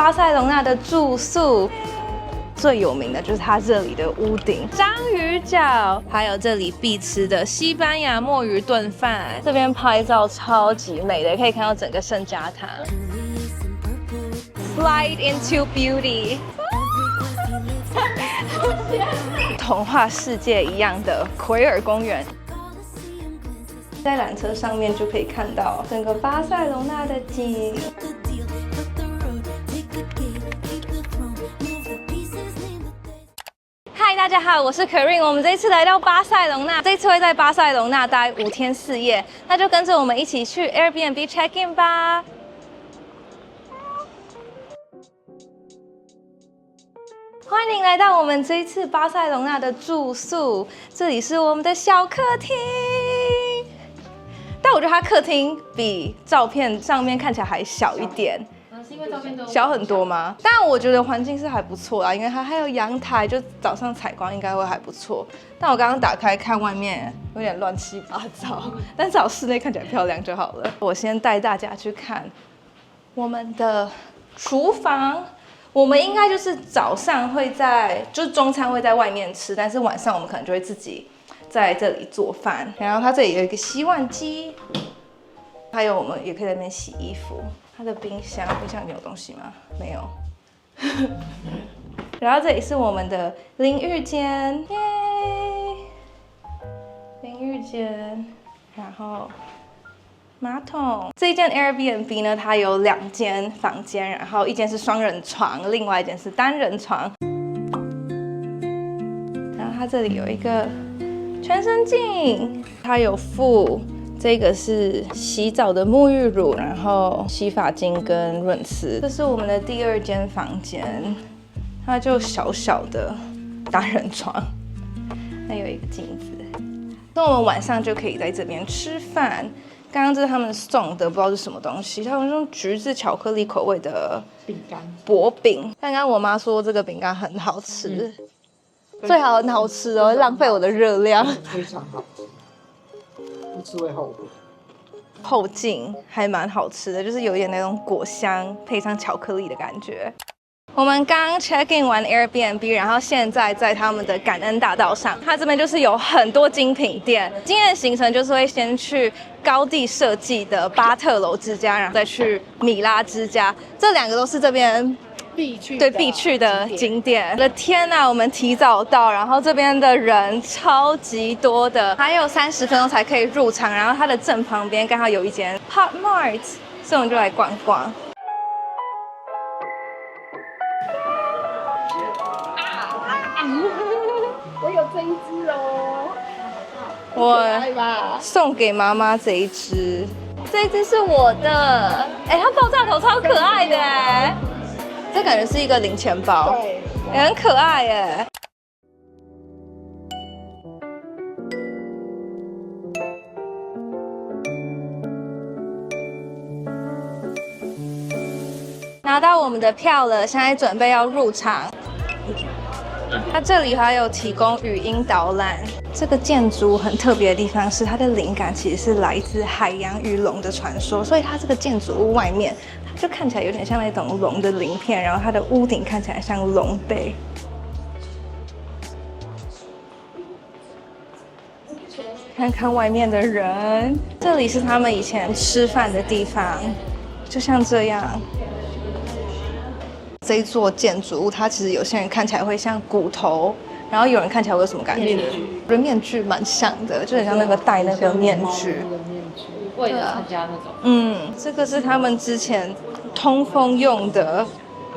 巴塞隆納的住宿。最有名的就是它這裡的屋頂，章魚腳，還有這裡必吃的西班牙墨魚燉飯。這邊拍照超級美的，可以看到整個聖家堂。Slide into beauty， 童話世界一樣的奎爾公園。在纜車上面就可以看到整個巴塞隆納的景。嗨，大家好，我是 Corinne。我們這一次來到巴塞隆納，這一次會在巴塞隆納待5天4夜，那就跟着我們一起去 Airbnb check in 吧。歡迎來到我們這一次巴塞隆納的住宿，這裡是我們的小客廳。但我覺得它客廳比照片上面看起來還小一點。是因為照片都小很多嗎？但我覺得環境是還不錯啊，因為它還有陽台，就早上採光應該會還不錯。但我剛剛打開看外面有點亂七八糟，但至少室內看起來漂亮就好了。我先帶大家去看我們的廚房。我們應該就是早上會就是中餐會在外面吃，但是晚上我們可能就會自己在這裡做飯。然後它這裡有一個洗碗機，還有我們也可以在那邊洗衣服。它的冰箱裡面有東西嗎？沒有。然後這裡是我們的淋浴間，耶！淋浴間，然後馬桶。這一間 Airbnb 呢，它有2間房間，然後一間是雙人床，另外一間是單人床。然後它這裡有一個全身鏡，它有附。這個是洗澡的沐浴乳，然後洗髮精跟潤絲。這是我們的第2間房間，它就小小的單人床，還有一個鏡子。那我們晚上就可以在這邊吃飯。剛剛這是他們送的，不知道是什麼東西，他們用橘子巧克力口味的餅乾薄餅。剛剛我媽說這個餅乾很好吃，最好很好吃哦，浪費我的熱量。非常好。不吃會後悔。後勁還蠻好吃的，就是有一點那種果香配上巧克力的感覺。我們剛 check in 完 Airbnb， 然後現在在他們的感恩大道上，它這邊就是有很多精品店。今天的行程就是會先去高地設計的巴特樓之家，然後再去米拉之家，這2個都是這邊必去的景點。我的天哪，我們提早到，然後這邊的人超級多的，還有30分鐘才可以入場。然後它的正旁邊剛好有一間 Pop Mart， 所以我們就來逛逛。我有這一隻哦，我送給媽媽這一隻，這一隻是我的。哎，它爆炸頭超可愛的哎。這感覺是一個零錢包，也很可愛耶。拿到我們的票了，現在準備要入場。它這裡還有提供語音導覽。這個建築很特別的地方是，它的靈感其實是來自海洋與龍的傳說，所以它這個建築物外面就看起來有點像那種龍的鱗片，然後它的屋頂看起來像龍背。看看外面的人，這裡是他們以前吃飯的地方，就像這樣。這一座建築物，它其實有些人看起來會像骨頭，然後有人看起來会有什麼感覺？我觉得面具蠻像的，就很像那個戴那個面具。为了參加那種。這個是他們之前通風用的，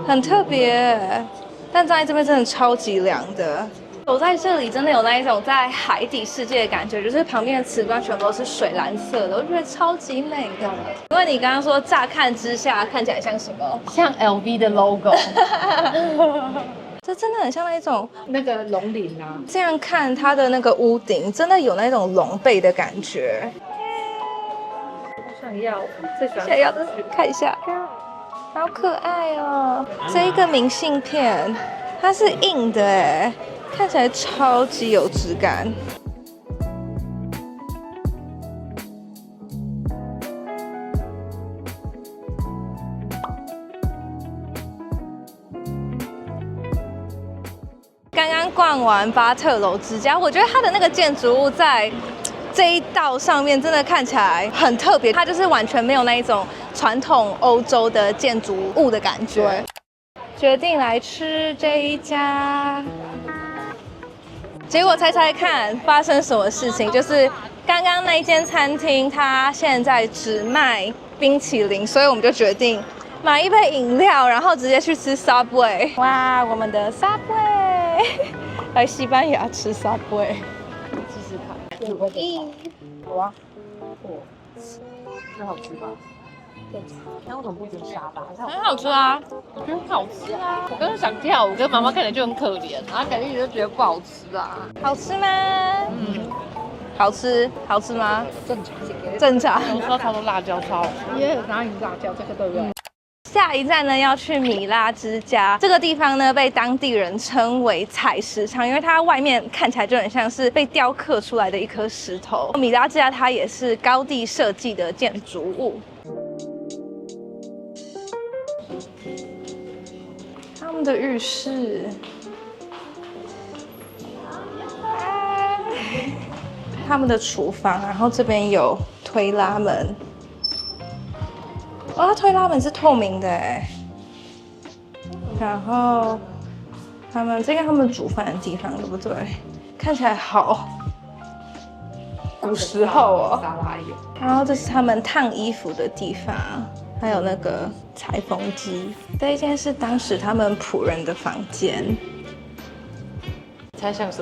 很特別。但站在這邊真的超級涼的。走在這裡真的有那一種在海底世界的感覺，就是旁邊的瓷磚全部都是水藍色的，我覺得超級美的。因為你剛剛說乍看之下看起來像什麼？像 LV 的 logo。這真的很像那種那個龍鱗啊。這樣看它的那個屋頂，真的有那種龍背的感覺。想要，最喜歡想要的看一下，好可愛哦！這一個明信片，它是硬的哎。看起來超級有質感。剛剛逛完巴特樓之家，我覺得它的那個建築物在這一道上面真的看起來很特別，它就是完全沒有那一種傳統歐洲的建築物的感覺。決定來吃這一家，結果猜猜看發生什麼事情？就是剛剛那一間餐廳，它現在只賣冰淇淋，所以我們就決定買一杯飲料，然後直接去吃 Subway。哇，我們的 Subway， 來西班牙吃 Subway， 試試看。好啊，这好吃吧？那为什麼不點沙拉？很好吃啊，我覺得很好吃啊。我剛剛想跳舞，跟媽媽看起來就很可憐，然後感覺你就覺得不好吃啊。好吃嗎？好吃，好吃嗎？正常，正常。我說超多辣椒，超好吃。也有哪裡辣椒？這個對不对？下一站呢要去米拉之家，這個地方呢被當地人稱為採石場，因為它外面看起來就很像是被雕刻出來的一顆石頭。米拉之家它也是高地設計的建築物。他們的浴室，他們的廚房，然後這邊有推拉門。哦，它推拉門是透明的哎。然後他们煮飯的地方，對不對？看起來好古時候哦。然後這是他們燙衣服的地方，還有那個裁縫機。這一間是當時他們僕人的房間。猜像什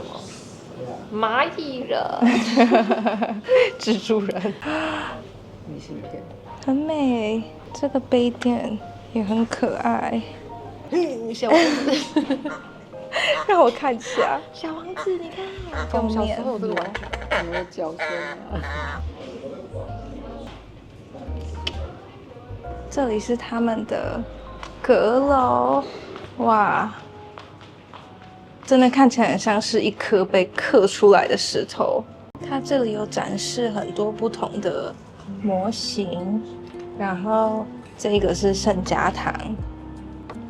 麼？螞蟻人，蜘蛛人。明信片，很美。這個杯墊也很可愛。小王子，讓我看一下。小王子，你看，跟我们小时候的我的角色啊。這裡是他們的閣樓，哇，真的看起來很像是一顆被刻出來的石頭。它這裡有展示很多不同的模型。然後這個是聖家堂。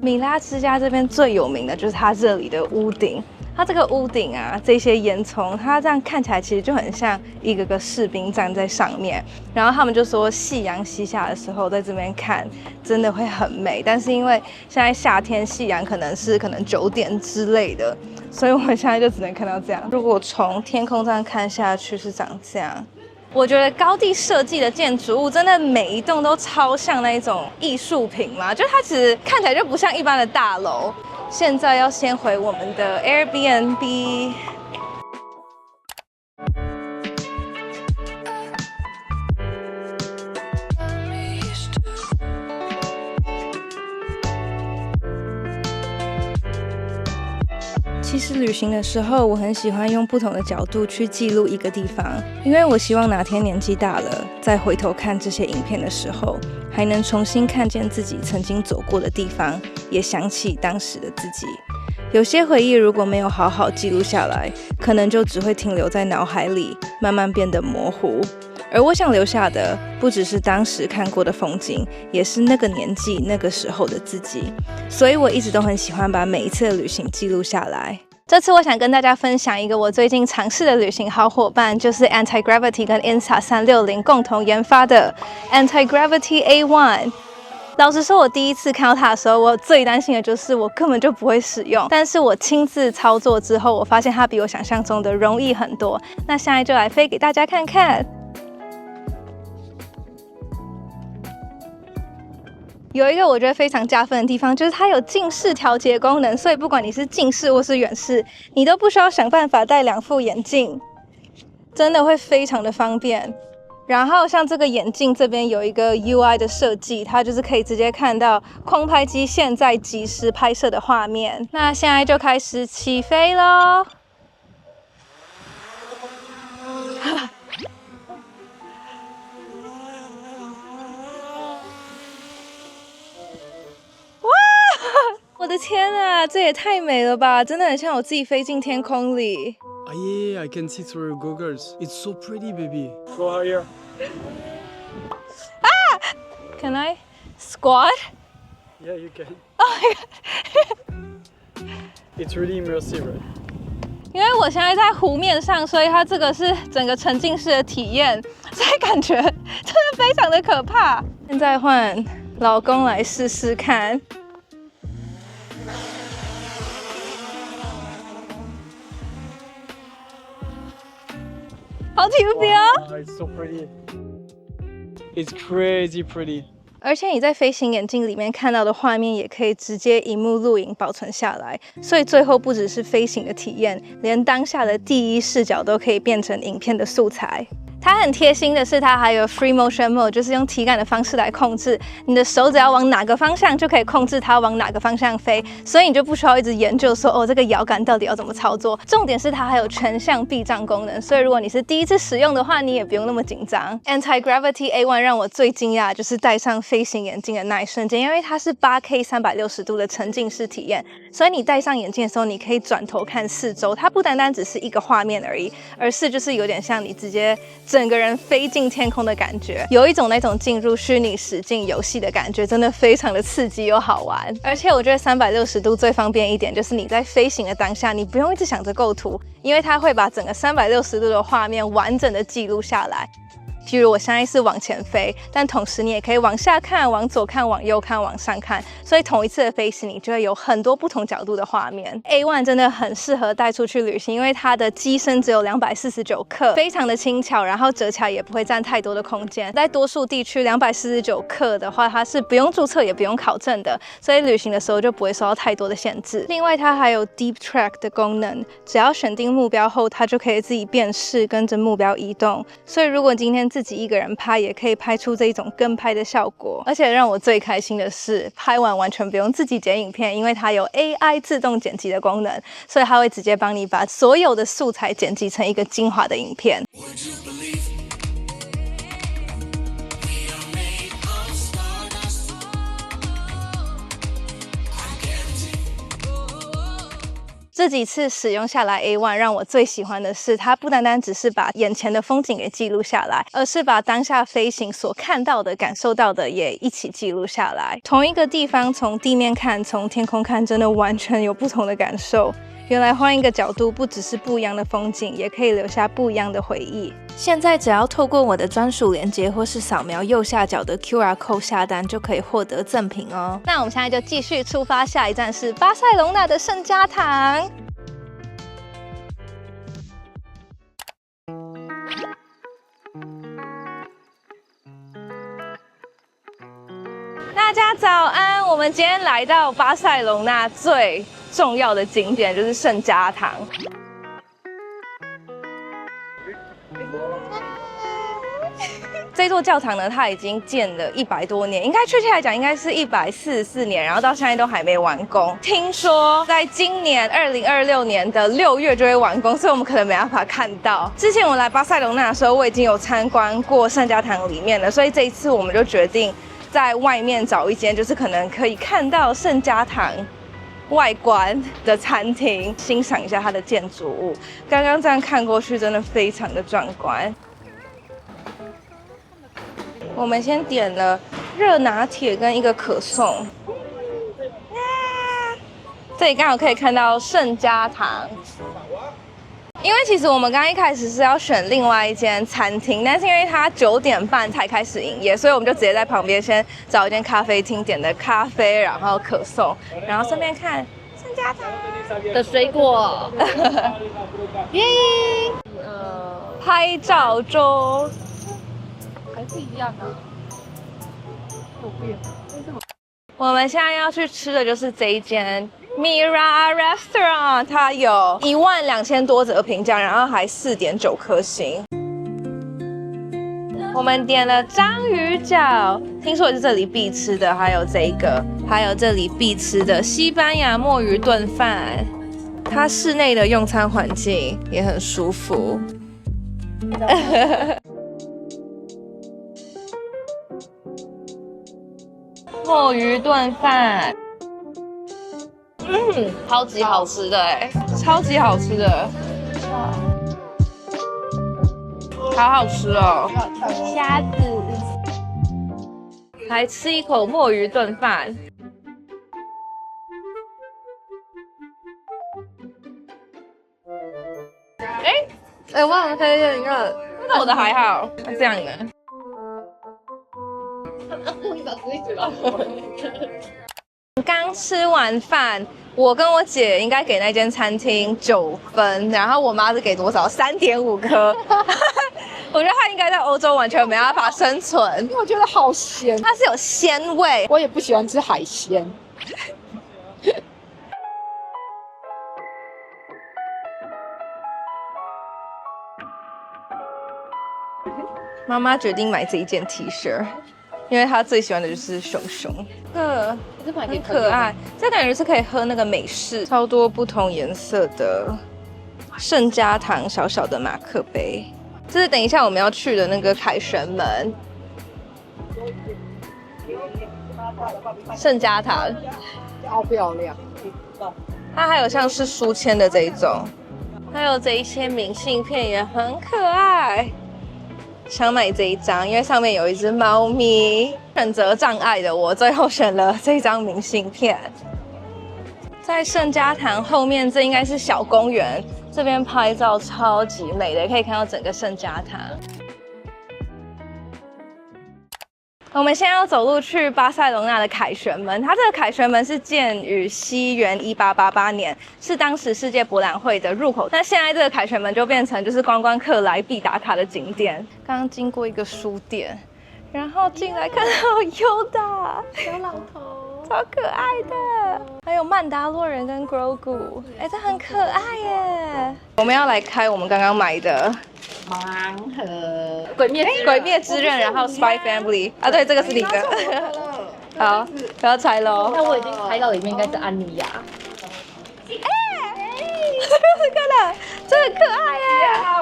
米拉之家這邊最有名的就是它這裡的屋頂。它這個屋頂啊，這些煙囪，它這樣看起來其實就很像一個個士兵站在上面。然後他們就說，夕陽西下的時候在這邊看，真的會很美。但是因為現在夏天，夕陽可能9點之類的，所以我們現在就只能看到這樣。如果從天空這樣看下去，是長這樣。我覺得高地設計的建築物真的每一棟都超像那種藝術品嘛，就它其實看起來就不像一般的大樓。現在要先回我們的 Airbnb。其實旅行的時候，我很喜歡用不同的角度去記錄一個地方，因為我希望哪天年紀大了，再回頭看這些影片的時候，還能重新看見自己曾經走過的地方，也想起當時的自己。有些回憶如果沒有好好記錄下來，可能就只會停留在腦海裡，慢慢變得模糊。而我想留下的，不只是當時看過的風景，也是那個年紀、那個時候的自己。所以我一直都很喜歡把每一次的旅行記錄下來。這次我想跟大家分享一個我最近嘗試的旅行好夥伴，就是 Antigravity 跟 Insta360 共同研發的 Antigravity A1。老實說，我第一次看到它的時候，我最擔心的就是我根本就不會使用。但是我親自操作之後，我發現它比我想象中的容易很多。那現在就來飛給大家看看。有一個我覺得非常加分的地方，就是它有近視調節功能，所以不管你是近視或是遠視，你都不需要想辦法戴2副眼鏡，真的會非常的方便。然後像這個眼鏡這邊有一個 UI 的設計，它就是可以直接看到空拍機現在即時拍攝的畫面。那現在就開始起飛咯。我的天啊，這也太美了吧！真的很像我自己飛進天空裡。Yeah, I can see through your goggles. It's so pretty, baby. Go higher. Can I squat? Yeah, you can. Oh my god. It's really immersive, right? 因为我现在在湖面上，所以它这个是整個沉浸式的體驗，所以感覺真的非常的可怕。現在換老公來試試看。好挺不哦 It's so pretty. It's crazy pretty. 而且你在飛行眼鏡裡面看到的畫面，也可以直接螢幕錄影保存下來，所以最後不只是飛行的體驗，連當下的第一視角都可以變成影片的素材。它很貼心的是，它還有 free motion mode， 就是用體感的方式來控制，你的手只要往哪個方向，就可以控制它往哪個方向飛，所以你就不需要一直研究說，哦，這個搖桿到底要怎麼操作。重點是它還有全向避障功能，所以如果你是第一次使用的話，你也不用那麼緊張。Anti-Gravity A1 讓我最驚訝就是戴上飛行眼鏡的那一瞬間，因為它是 8K 360度的沉浸式體驗，所以你戴上眼鏡的時候，你可以轉頭看四周，它不單單只是一個畫面而已，而是就是有點像你直接整個人飛進天空的感覺，有一種那種進入虛擬實境遊戲的感覺，真的非常的刺激又好玩。而且我覺得360度最方便一點，就是你在飛行的當下，你不用一直想着構圖，因為它會把整個360度的畫面完整的記錄下來。譬如我現在是往前飛，但同時你也可以往下看、往左看、往右看、往上看，所以同一次的飛行，你就會有很多不同角度的畫面。A1 真的很適合帶出去旅行，因為它的機身只有249克，非常的輕巧，然後折起來也不會佔太多的空間。在多數地區，249克的話，它是不用註冊也不用考證的，所以旅行的時候就不會受到太多的限制。另外，它還有 Deep Track 的功能，只要選定目標後，它就可以自己辨識，跟着目標移動。所以如果今天自己一個人拍，也可以拍出這一種跟拍的效果。而且讓我最開心的是，拍完完全不用自己剪影片，因為它有 AI 自動剪輯的功能，所以它會直接幫你把所有的素材剪輯成一個精華的影片。這幾次使用下來 A1 讓我最喜歡的是，它不單單只是把眼前的風景給記錄下來，而是把當下飛行所看到的、感受到的也一起記錄下來。同一個地方從地面看、從天空看，真的完全有不同的感受。原來換一個角度，不只是不一樣的風景，也可以留下不一樣的回憶。現在只要透過我的專屬鏈接，或是掃描右下角的 QR code 下單，就可以獲得贈品哦。那我們現在就繼續出發，下一站是巴塞隆納的聖家堂。大家早安！我們今天來到巴塞隆納最重要的景點，就是聖家堂。這座教堂呢，它已經建了100多年，應該確切來講，應該是144年，然後到現在都還沒完工。聽說在今年2026年的6月就會完工，所以我們可能沒辦法看到。之前我來巴塞隆納的時候，我已經有參觀過聖家堂裡面了，所以這一次我們就決定在外面找一間，就是可能可以看到聖家堂外觀的餐廳，欣賞一下它的建築物。剛剛這樣看過去，真的非常的壯觀。我們先點了熱拿鐵跟一個可頌。這裡剛好可以看到聖家堂。因為其實我們剛剛一開始是要選另外一間餐廳，但是因為它9點半才開始營業，所以我們就直接在旁邊先找一間咖啡廳，點的咖啡，然後可頌，然後順便看聖家堂的水果。耶！拍照中。還是一樣啊，有變？我們現在要去吃的就是這一間 Mira Restaurant， 它有12000多則評價，然後還4.9顆星。我們點了章魚腳，聽說也是這裡必吃的，還有這個，還有這裡必吃的西班牙墨魚燉飯。它室內的用餐環境也很舒服。墨魚燉飯，超級好吃的哎，超級好吃的，好好吃哦！蝦子，來吃一口墨魚燉飯。哎，我很推薦一個，那我的還好，那這樣的。剛吃完飯，我跟我姐應該給那間餐廳9分，然後我媽是給多少？3.5顆。我覺得它應該在歐洲完全沒辦法生存，因為我覺得好鹹，它是有鮮味。我也不喜歡吃海鮮。媽媽決定買這一件 T 恤，因為她最喜歡的就是熊熊。很可愛，這感覺是可以喝那個美式，超多不同顏色的聖家堂小小的馬克杯。這是等一下我們要去的那個凱旋門，聖家堂，超漂亮。它還有像是書籤的這一種，還有這一些明信片也很可愛。想買這一張，因為上面有一只貓咪。選擇障礙的我，最後選了這張明信片。在聖家堂後面，這應該是小公園，這邊拍照超級美的，可以看到整個聖家堂。我們現在要走路去巴塞隆納的凱旋門，它這個凱旋門是建於西元1888年，是當時世界博覽會的入口。但現在這個凱旋門就變成就是觀光客來必打卡的景點。剛剛經過一個書店，然後進來看到Yoda小老頭，超可愛的，還有曼達洛人跟 Grogu， 哎，這很可愛耶。我們要來開我們剛剛買的。盲盒，鬼滅之刃，然後 Spy Family 啊，對，這個是你的。好，不要拆嘍。那我已經猜到裡面應該是安妮亞。这個了，这很可愛耶！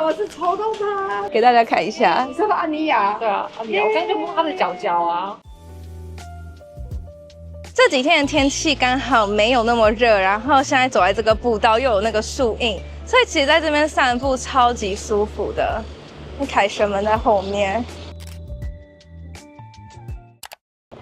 我是抽到它，給大家看一下。你說的安妮亞？對啊，安妮亞，我剛才就摸它的腳腳啊。這幾天的天氣剛好沒有那麼熱，然後現在走在這個步道又有那個樹蔭。所以其實在這邊散步超級舒服的，凱旋門在後面。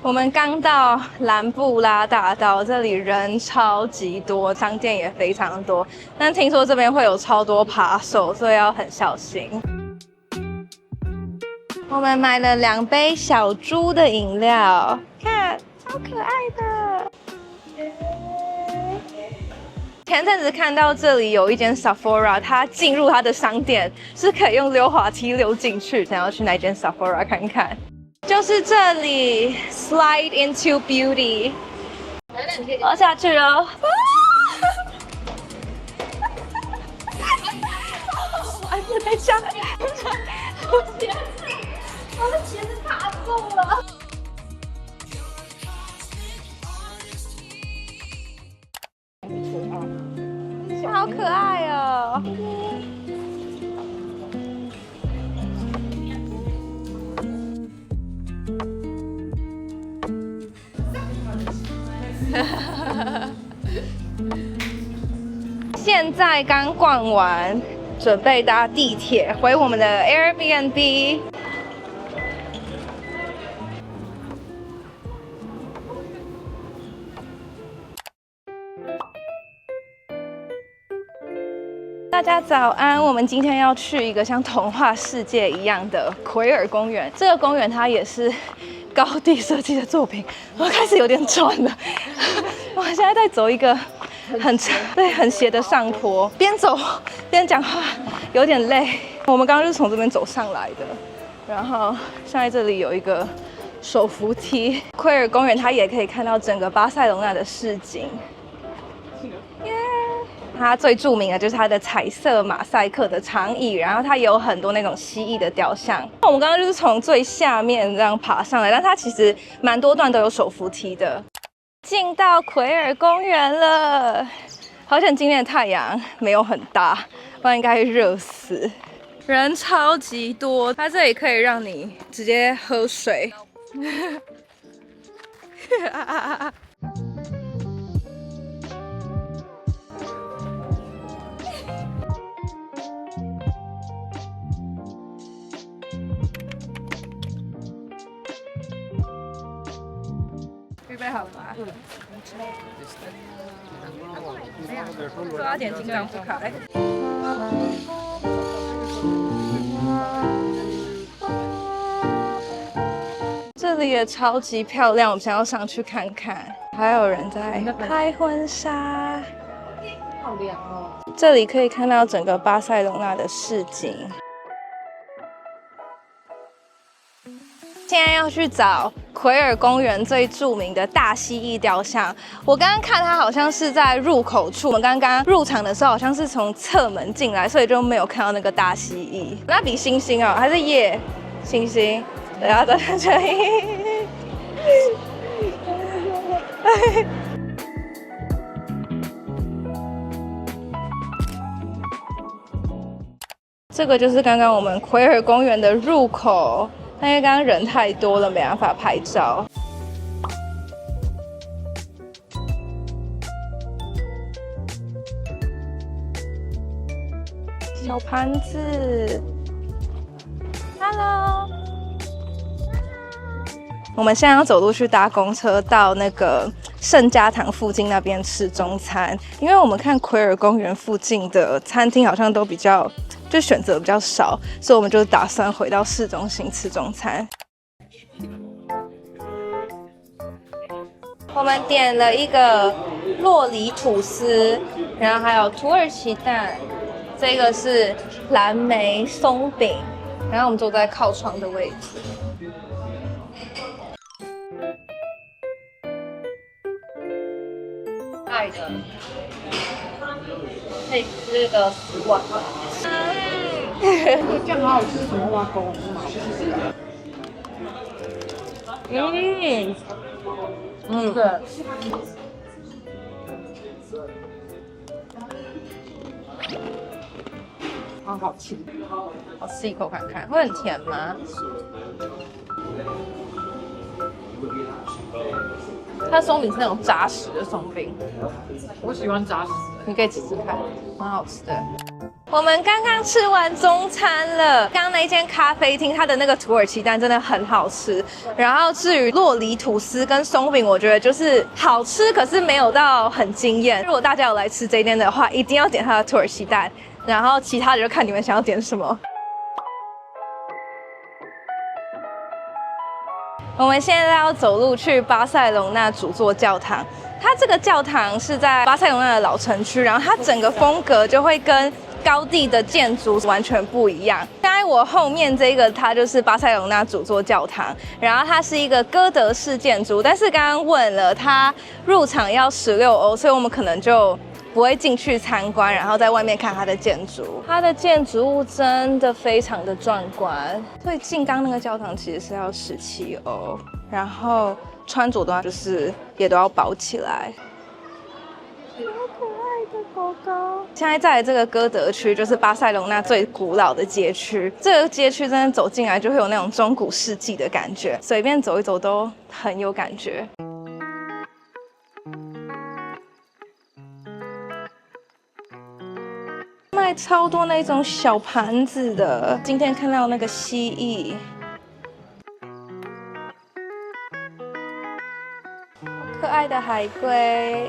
我們剛到蘭布拉大道，這裡人超級多，商店也非常多，但聽說這邊會有超多扒手，所以要很小心。我們買了2杯小豬的飲料，看，超可愛的。前陣子看到這裡有一間 Sephora， 它進入它的商店是可以用溜滑梯溜進去，想要去哪間 Sephora 看看。就是這裡 ，Slide into Beauty， 我要下去了。哎，不太像，我的鞋子卡住了。好可愛哦！現在剛逛完，準備搭地鐵回我們的 Airbnb。大家早安！我們今天要去一個像童話世界一樣的奎爾公園。這個公園它也是高地設計的作品。我開始有點喘了。我現在在走一個很斜的上坡，邊走邊講話，有點累。我們剛剛就是從這邊走上來的，然後現在這裡有一個手扶梯。奎爾公園它也可以看到整個巴塞隆納的市景。它最著名的就是它的彩色馬賽克的長椅，然後它有很多那種蜥蜴的雕像。我們剛剛就是從最下面這樣爬上來，但它其實蠻多段都有手扶梯的。進到奎爾公園了，好險今天的太陽沒有很大，不然應該會熱死。人超級多，它這裡可以讓你直接喝水。预备好了吗？说要点金刚不开。這裡也超級漂亮，我們想要上去看看。還有人在拍婚紗，好涼哦。這裡可以看到整個巴塞隆納的市景。現在要去找奎爾公園最著名的大蜥蜴雕像。我剛剛看它好像是在入口處，我們剛剛入場的時候好像是從側門進來，所以就沒有看到那個大蜥蜴。那比星星哦，還是夜星星？对啊，在這裡。這個就是剛剛我們奎爾公園的入口。但因為剛剛人太多了，沒辦法拍照。小盤子 ，Hello。我們現在要走路去搭公車到那個聖家堂附近那邊吃中餐，因為我們看奎爾公園附近的餐廳好像都比較。就選擇比較少，所以我們就打算回到市中心吃中餐。我們點了一個酪梨吐司，然後還有土耳其蛋，這個是藍莓鬆餅，然後我們坐在靠窗的位置。愛的，可以吃個10碗。這樣好好吃，什麼挖沟？对。好好吃，我吃一口看看，会很甜嗎？它鬆餅是那種扎實的鬆餅，我喜歡扎實，你可以吃吃看，蠻好吃的。我們剛剛吃完中餐了，剛剛那一間咖啡廳，它的那個土耳其蛋真的很好吃。然後至於酪梨吐司跟鬆餅，我覺得就是好吃，可是沒有到很驚豔。如果大家有來吃這一間的話，一定要點它的土耳其蛋，然後其他的就看你們想要點什麼。我們現在要走路去巴塞隆納主座教堂。它這個教堂是在巴塞隆納的老城區，然後它整個風格就會跟高地的建築完全不一樣。剛才我後面這個，它就是巴塞隆納主座教堂，然後它是一個哥德式建築，但是剛剛問了，它入場要16歐，所以我們可能就不會進去參觀，然後在外面看它的建築。它的建築物真的非常的壯觀，所以進剛那個教堂其實是要17歐，然後穿着的話就是也都要包起來。好可愛的狗狗！現在在這個哥德區，就是巴塞隆納最古老的街區。這個街區真的走進來就會有那種中古世紀的感覺，隨便走一走都很有感覺。賣超多那種小盤子的，今天看到那個蜥蜴。可愛的海龜。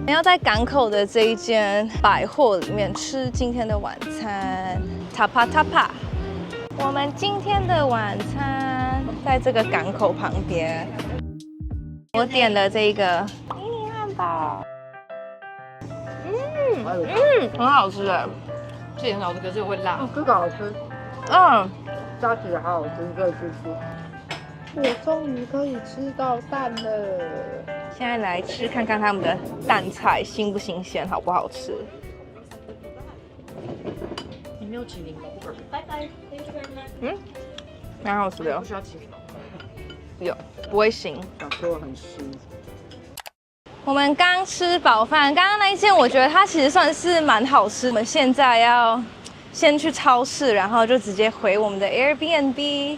要在港口的這一間百貨裡面吃今天的晚餐 ，Tapa Tapa。我們今天的晚餐在這個港口旁邊。我點了這個迷你漢堡，很好吃哎，這也很好吃，可是會辣。這個好吃，炸起來好好吃，可以去吃。我終於可以吃到蛋了。現在來吃看看他們的蛋菜新不新鮮，好不好吃？你沒有起檸檬？拜拜。蠻好吃的。不需要起檸檬。有，不會腥。想說很濕。我們剛吃飽飯，剛剛那一件我覺得它其實算是蠻好吃。我們現在要先去超市，然後就直接回我們的 Airbnb。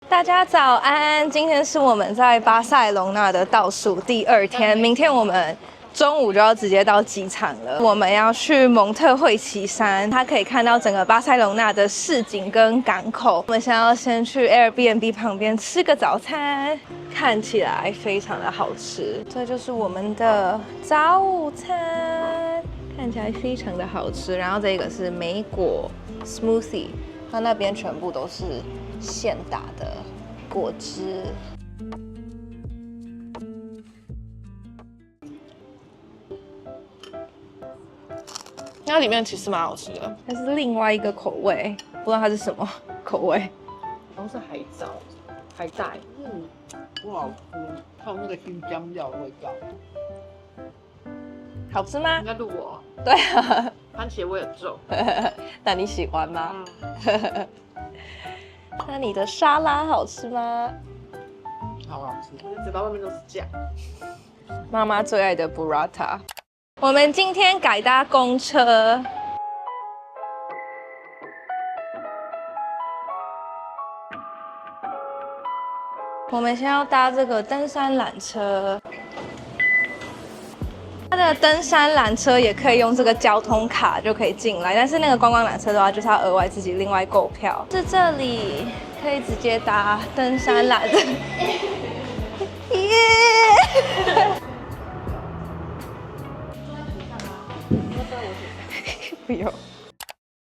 大家早安，今天是我們在巴塞隆納的倒數第2天，明天我們中午就要直接到機場了。我們要去蒙特惠奇山，它可以看到整個巴塞隆納的市景跟港口。我們現在要先去 Airbnb 旁邊吃個早餐，看起來非常的好吃。這就是我們的早午餐，看起來非常的好吃。然後這個是莓果 smoothie， 它那邊全部都是現打的果汁。它裡面其實蠻好吃的，它是另外一個口味，不知道它是什麼口味，好像是海藻、海带，不好吃，它有那個新香料的味道。好吃嗎？应该是我。对啊，番茄味很重。那你喜歡嗎？那你的沙拉好吃嗎？好好吃，我的嘴巴外面都是醬。媽媽最愛的 burrata。我們今天改搭公車，我們先要搭這個登山纜車。它的登山纜車也可以用這個交通卡就可以進來，但是那個觀光纜車的話，就是要額外自己另外購票。是這裡可以直接搭登山纜車。不用。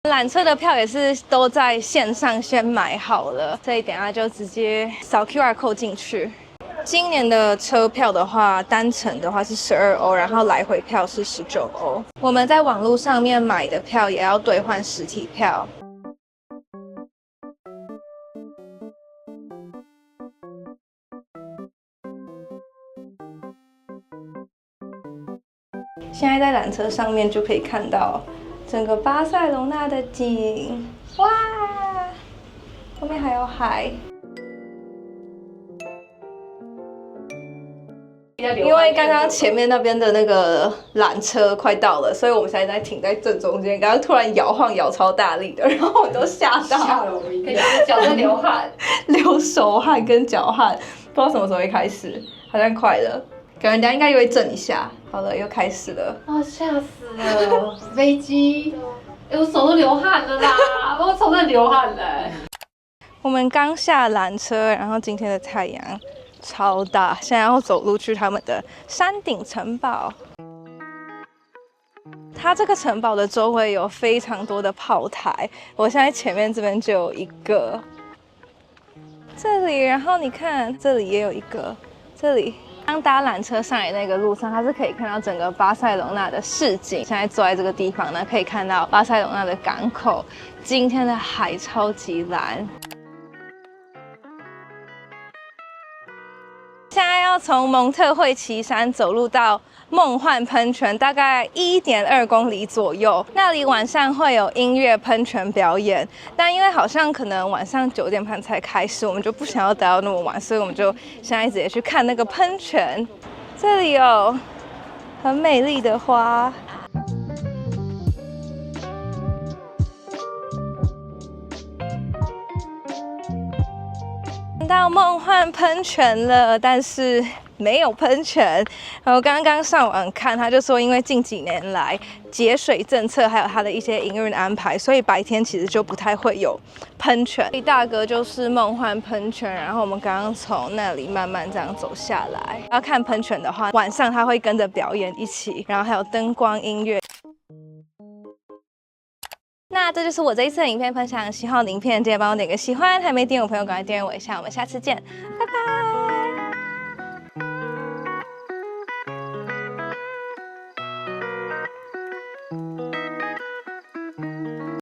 缆車的票也是都在線上先買好了，所以等一下就直接掃 QR code 進去。今年的車票的話，單程的話是12歐，然後來回票是19歐。我們在網絡上面買的票也要兌換實體票。现在在纜車上面就可以看到整個巴塞隆納的景，哇！後面還有海。因為剛剛前面那邊的那個纜車快到了，所以我們現在停在正中間。剛剛突然搖晃，搖超大力的，然後我都嚇到，嚇了我一跳，腳在流汗，流手汗跟腳汗，不知道什麼時候會開始，好像快了，感覺等下應該又會震一下。好了，又開始了，哦，嚇死了！飛機，我手都流汗了啦，我手在流汗了。我們剛下纜車，然後今天的太陽超大，現在要走路去他們的山頂城堡。它這個城堡的周圍有非常多的炮台，我現在前面這邊就有一個，這裡，然後你看這裡也有一個，這裡。剛搭纜車上來那個路上，它是可以看到整個巴塞隆納的市景。現在坐在這個地方呢，可以看到巴塞隆納的港口。今天的海超級藍。現在要從蒙特惠奇山走路到夢幻噴泉，大概1.2公里左右。那裡晚上會有音樂噴泉表演，但因為好像可能晚上9點半才開始，我們就不想要待到那麼晚，所以我們就現在直接去看那個噴泉。這裡有很美麗的花。到夢幻噴泉了，但是沒有噴泉。然後剛剛上網看，他就說，因為近幾年來節水政策，還有它的一些營運安排，所以白天其實就不太會有噴泉。一大格就是夢幻噴泉，然後我們剛剛從那裡慢慢這樣走下來。要看噴泉的話，晚上它會跟着表演一起，然後還有燈光音樂。那這就是我這一次的影片分享，喜歡我的影片記得幫我點個喜歡，還沒訂閱我朋友趕快訂閱我一下，我們下次見，拜拜。